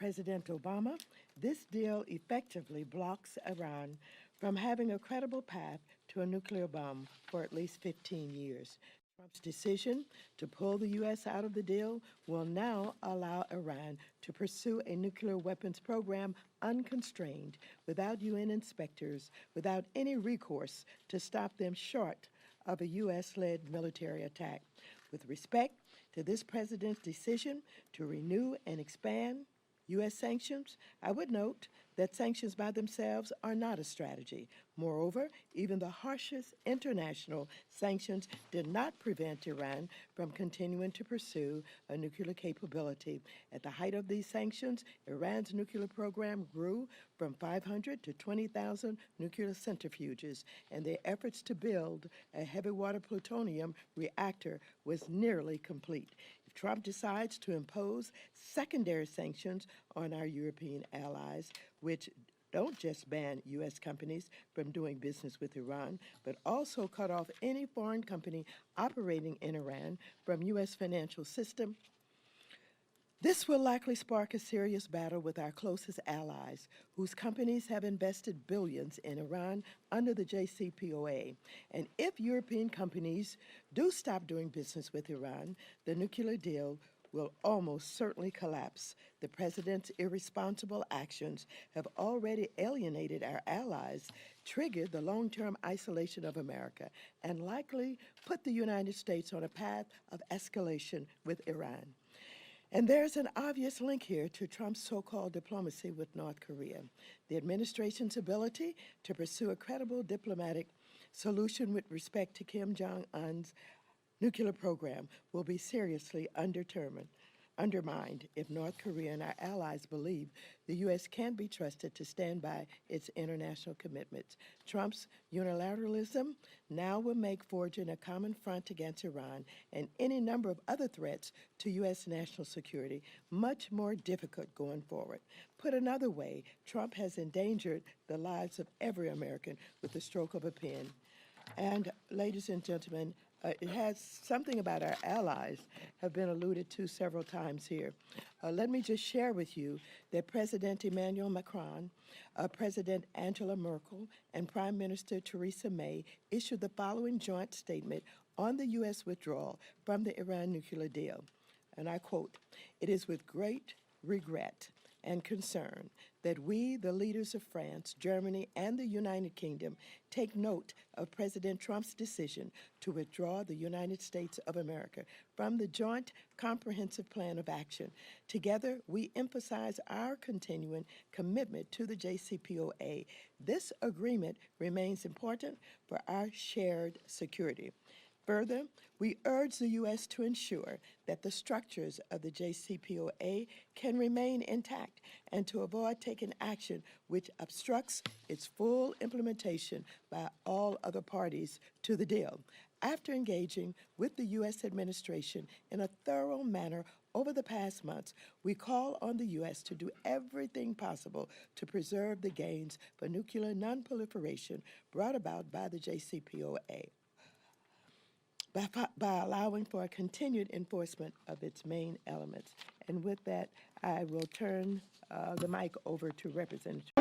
President Obama, this deal effectively blocks Iran from having a credible path to a nuclear bomb for at least 15 years. Trump's decision to pull the U.S. out of the deal will now allow Iran to pursue a nuclear weapons program unconstrained, without UN inspectors, without any recourse to stop them short of a U.S.-led military attack. With respect to this president's decision to renew and expand U.S. sanctions, I would note that sanctions by themselves are not a strategy. Moreover, even the harshest international sanctions did not prevent Iran from continuing to pursue a nuclear capability. At the height of these sanctions, Iran's nuclear program grew from 500 to 20,000 nuclear centrifuges, and their efforts to build a heavy water plutonium reactor was nearly complete. If Trump decides to impose secondary sanctions on our European allies, which don't just ban U.S. companies from doing business with Iran, but also cut off any foreign company operating in Iran from U.S. financial system, this will likely spark a serious battle with our closest allies, whose companies have invested billions in Iran under the JCPOA. And if European companies do stop doing business with Iran, the nuclear deal will almost certainly collapse. The president's irresponsible actions have already alienated our allies, triggered the long-term isolation of America, and likely put the United States on a path of escalation with Iran. And there's an obvious link here to Trump's so-called diplomacy with North Korea. The administration's ability to pursue a credible diplomatic solution with respect to Kim Jong-un's nuclear program will be seriously undermined if North Korea and our allies believe the U.S. can be trusted to stand by its international commitments. Trump's unilateralism now will make forging a common front against Iran and any number of other threats to U.S. national security much more difficult going forward. Put another way, Trump has endangered the lives of every American with the stroke of a pen. And, ladies and gentlemen, it has something about our allies have been alluded to several times here. Let me just share with you that President Emmanuel Macron, President Angela Merkel, and Prime Minister Theresa May issued the following joint statement on the U.S. withdrawal from the Iran nuclear deal. And I quote, "It is with great regret and concern that we, the leaders of France, Germany, and the United Kingdom, take note of President Trump's decision to withdraw the United States of America from the Joint Comprehensive Plan of Action. Together, we emphasize our continuing commitment to the JCPOA. This agreement remains important for our shared security. Further, we urge the U.S. to ensure that the structures of the JCPOA can remain intact and to avoid taking action which obstructs its full implementation by all other parties to the deal. After engaging with the U.S. administration in a thorough manner over the past months, we call on the U.S. to do everything possible to preserve the gains for nuclear nonproliferation brought about by the JCPOA. By allowing for a continued enforcement of its main elements." And with that, I will turn the mic over to Representative.